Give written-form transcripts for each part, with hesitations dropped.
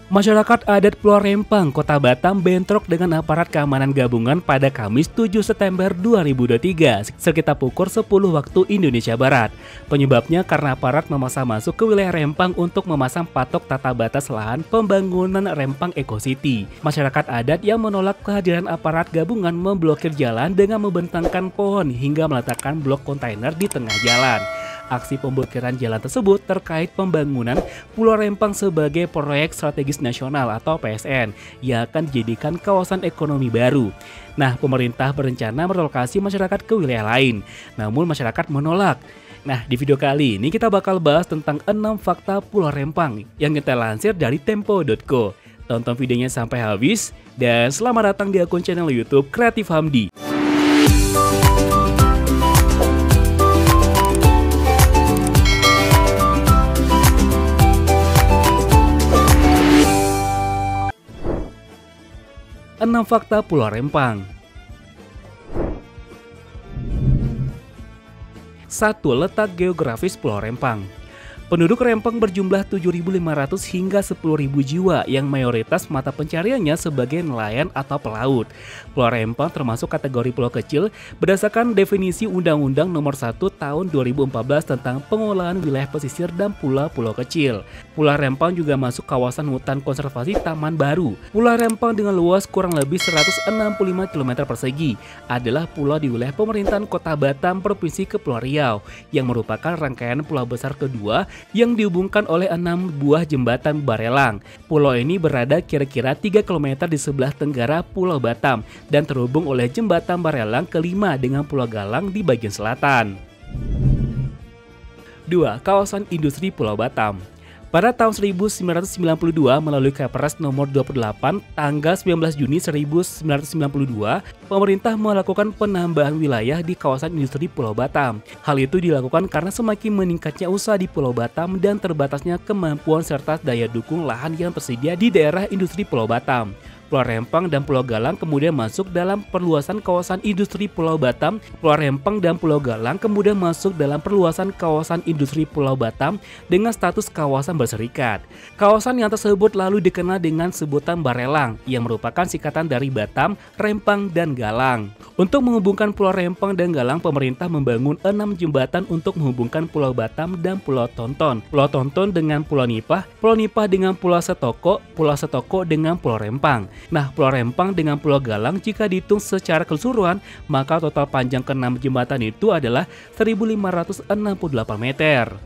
Masyarakat adat Pulau Rempang, Kota Batam bentrok dengan aparat keamanan gabungan pada Kamis 7 September 2023 sekitar pukul 10 waktu Indonesia Barat. Penyebabnya karena aparat memaksa masuk ke wilayah Rempang untuk memasang patok tata batas lahan pembangunan Rempang Eco City. Masyarakat adat yang menolak kehadiran aparat gabungan memblokir jalan dengan membentangkan pohon hingga meletakkan blok kontainer di tengah jalan. Aksi pemblokiran jalan tersebut terkait pembangunan Pulau Rempang sebagai proyek strategis nasional atau PSN yang akan dijadikan kawasan ekonomi baru. Nah, pemerintah berencana merelokasi masyarakat ke wilayah lain, namun masyarakat menolak. Nah, di video kali ini kita bakal bahas tentang 6 fakta Pulau Rempang yang kita lansir dari Tempo.co. Tonton videonya sampai habis dan selamat datang di akun channel YouTube Kreatif Hamdi. Enam fakta Pulau Rempang. 1. Letak geografis Pulau Rempang. Penduduk Rempang berjumlah 7.500 hingga 10.000 jiwa yang mayoritas mata pencariannya sebagai nelayan atau pelaut. Pulau Rempang termasuk kategori pulau kecil berdasarkan definisi Undang-Undang Nomor 1 Tahun 2014 tentang pengelolaan wilayah pesisir dan pulau-pulau kecil. Pulau Rempang juga masuk kawasan hutan konservasi Taman Baru. Pulau Rempang dengan luas kurang lebih 165 km persegi adalah pulau di wilayah pemerintahan Kota Batam, Provinsi Kepulauan Riau, yang merupakan rangkaian pulau besar kedua yang dihubungkan oleh 6 buah jembatan barelang. Pulau ini berada kira-kira 3 km di sebelah tenggara Pulau Batam dan terhubung oleh jembatan barelang kelima dengan Pulau Galang di bagian selatan. 2. Kawasan industri Pulau Batam. Pada tahun 1992 melalui Kepres nomor 28 tanggal 19 Juni 1992, pemerintah melakukan penambahan wilayah di kawasan industri Pulau Batam. Hal itu dilakukan karena semakin meningkatnya usaha di Pulau Batam dan terbatasnya kemampuan serta daya dukung lahan yang tersedia di daerah industri Pulau Batam. Pulau Rempang dan Pulau Galang kemudian masuk dalam perluasan kawasan industri Pulau Batam. Pulau Rempang dan Pulau Galang kemudian masuk dalam perluasan kawasan industri Pulau Batam dengan status kawasan berserikat. Kawasan yang tersebut lalu dikenal dengan sebutan Barelang yang merupakan singkatan dari Batam, Rempang, dan Galang. Untuk menghubungkan Pulau Rempang dan Galang, pemerintah membangun 6 jembatan untuk menghubungkan Pulau Batam dan Pulau Tonton. Pulau Tonton dengan Pulau Nipah dengan Pulau Setoko dengan Pulau Rempang. Nah, Pulau Rempang dengan Pulau Galang jika dihitung secara keseluruhan, maka total panjang ke-6 jembatan itu adalah 1.568 meter.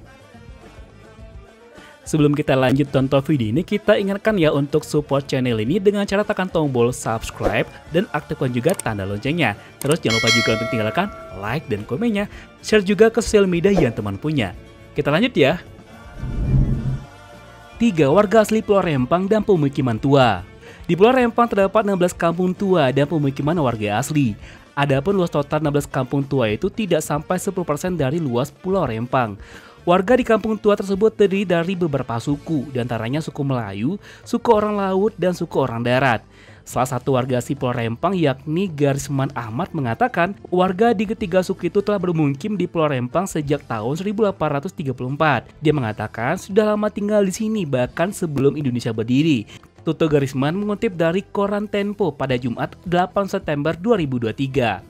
Sebelum kita lanjut tonton video ini, kita ingatkan ya untuk support channel ini dengan cara tekan tombol subscribe dan aktifkan juga tanda loncengnya. Terus jangan lupa juga untuk tinggalkan like dan komennya, share juga ke sosial media yang teman punya. Kita lanjut ya. 3. Warga asli Pulau Rempang dan pemukiman tua. Di Pulau Rempang terdapat 16 kampung tua dan pemukiman warga asli. Adapun luas total 16 kampung tua itu tidak sampai 10% dari luas Pulau Rempang. Warga di kampung tua tersebut terdiri dari beberapa suku, diantaranya suku Melayu, suku orang laut, dan suku orang darat. Salah satu warga asli Pulau Rempang yakni Garisman Ahmad mengatakan warga di ketiga suku itu telah bermukim di Pulau Rempang sejak tahun 1834. Dia mengatakan sudah lama tinggal di sini bahkan sebelum Indonesia berdiri. Tuto Garisman mengutip dari koran Tempo pada Jumat 8 September 2023.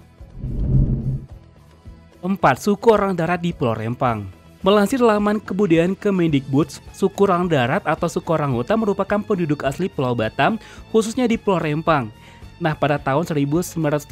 4. Suku orang darat di Pulau Rempang. Melansir laman kebudayaan Kemendikbud, suku orang darat atau suku orang hutan merupakan penduduk asli Pulau Batam, khususnya di Pulau Rempang. Nah, pada tahun 1930,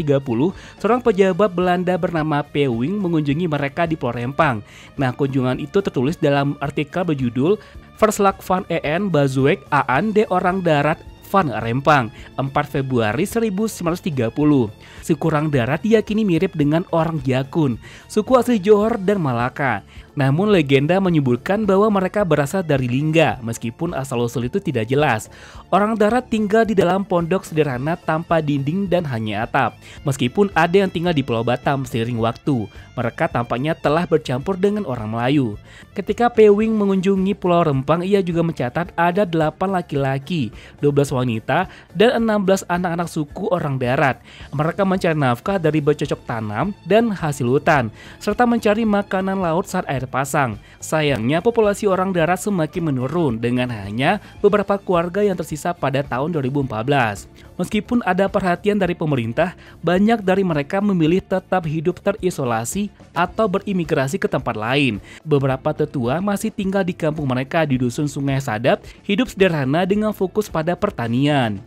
seorang pejabat Belanda bernama Pewing mengunjungi mereka di Pulau Rempang. Nah, kunjungan itu tertulis dalam artikel berjudul Verslag van En Bazuek aan de Orang Darat van Rempang, 4 Februari 1930. Suku orang darat diyakini mirip dengan orang Jakun, suku asli Johor dan Malaka. Namun legenda menyebutkan bahwa mereka berasal dari Lingga, meskipun asal-usul itu tidak jelas. Orang darat tinggal di dalam pondok sederhana tanpa dinding dan hanya atap. Meskipun ada yang tinggal di Pulau Batam seiring waktu, mereka tampaknya telah bercampur dengan orang Melayu. Ketika Pewing mengunjungi Pulau Rempang, ia juga mencatat ada 8 laki-laki, 12 wanita, dan 16 anak-anak suku orang darat. Mereka mencari nafkah dari bercocok tanam dan hasil hutan, serta mencari makanan laut saat air sepasang. Sayangnya populasi orang darat semakin menurun dengan hanya beberapa keluarga yang tersisa pada tahun 2014. Meskipun ada perhatian dari pemerintah, banyak dari mereka memilih tetap hidup terisolasi atau berimigrasi ke tempat lain. Beberapa tetua masih tinggal di kampung mereka di Dusun Sungai Sadap, hidup sederhana dengan fokus pada pertanian.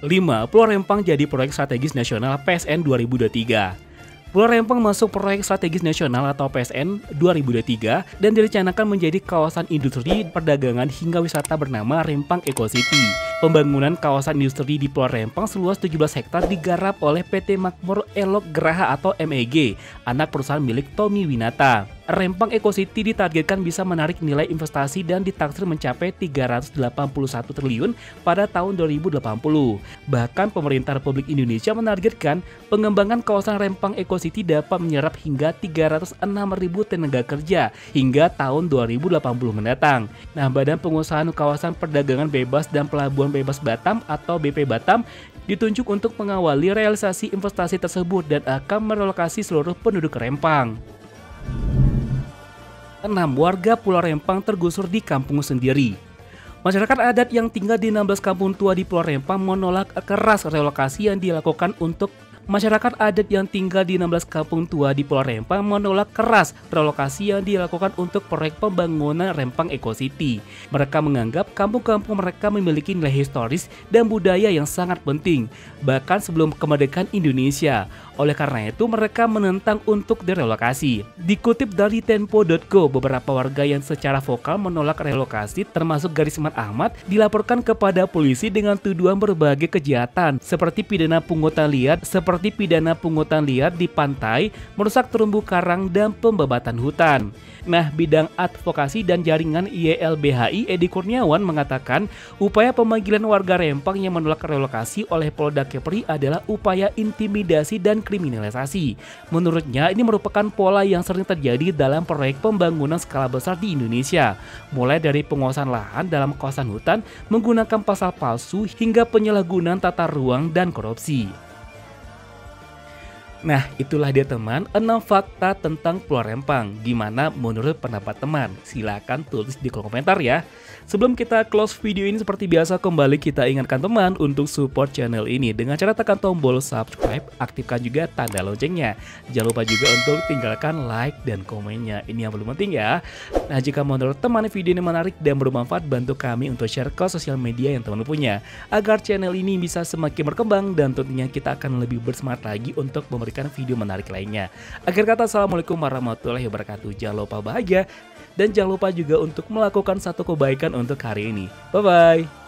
5. Pulau Rempang jadi proyek strategis nasional PSN 2023. Pulau Rempang masuk proyek strategis nasional atau PSN 2023 dan direncanakan menjadi kawasan industri, perdagangan hingga wisata bernama Rempang Eco City. Pembangunan kawasan industri di Pulau Rempang seluas 17 hektar digarap oleh PT Makmur Elok Geraha atau MEG, anak perusahaan milik Tommy Winata. Rempang Eco City ditargetkan bisa menarik nilai investasi dan ditaksir mencapai 381 triliun pada tahun 2080. Bahkan pemerintah Republik Indonesia menargetkan pengembangan kawasan Rempang Eco City dapat menyerap hingga 306.000 tenaga kerja hingga tahun 2080 mendatang. Nah, Badan Pengusahaan Kawasan Perdagangan Bebas dan Pelabuhan Bebas Batam atau BP Batam ditunjuk untuk mengawali realisasi investasi tersebut dan akan merelokasi seluruh penduduk Rempang. 6. Warga Pulau Rempang tergusur di kampung sendiri. Masyarakat adat yang tinggal di 16 kampung tua di Pulau Rempang menolak keras relokasi yang dilakukan untuk Masyarakat adat yang tinggal di 16 kampung tua di Pulau Rempang menolak keras relokasi yang dilakukan untuk proyek pembangunan Rempang Eco City. Mereka menganggap kampung-kampung mereka memiliki nilai historis dan budaya yang sangat penting, bahkan sebelum kemerdekaan Indonesia. Oleh karena itu, mereka menentang untuk direlokasi. Dikutip dari Tempo.co, beberapa warga yang secara vokal menolak relokasi, termasuk Garisman Ahmad, dilaporkan kepada polisi dengan tuduhan berbagai kejahatan, seperti pidana pungutan liar di pantai, merusak terumbu karang, dan pembabatan hutan. Nah, bidang advokasi dan jaringan YLBHI Edi Kurniawan mengatakan upaya pemanggilan warga Rempang yang menolak relokasi oleh Polda Kepri adalah upaya intimidasi dan kriminalisasi. Menurutnya, ini merupakan pola yang sering terjadi dalam proyek pembangunan skala besar di Indonesia, mulai dari penguasaan lahan dalam kawasan hutan, menggunakan pasal palsu, hingga penyalahgunaan tata ruang dan korupsi. Nah, itulah dia teman, 6 fakta tentang Pulau Rempang. Gimana menurut pendapat teman? Silahkan tulis di kolom komentar ya. Sebelum kita close video ini, seperti biasa kembali kita ingatkan teman untuk support channel ini dengan cara tekan tombol subscribe, aktifkan juga tanda loncengnya. Jangan lupa juga untuk tinggalkan like dan komennya, ini yang paling penting ya. Nah, jika menurut teman video ini menarik dan bermanfaat, bantu kami untuk share ke sosial media yang teman punya, agar channel ini bisa semakin berkembang dan tentunya kita akan lebih bersemangat lagi untuk memberikan video menarik lainnya. Akhir kata, assalamualaikum warahmatullahi wabarakatuh. Jangan lupa bahagia dan jangan lupa juga untuk melakukan satu kebaikan untuk hari ini. Bye bye.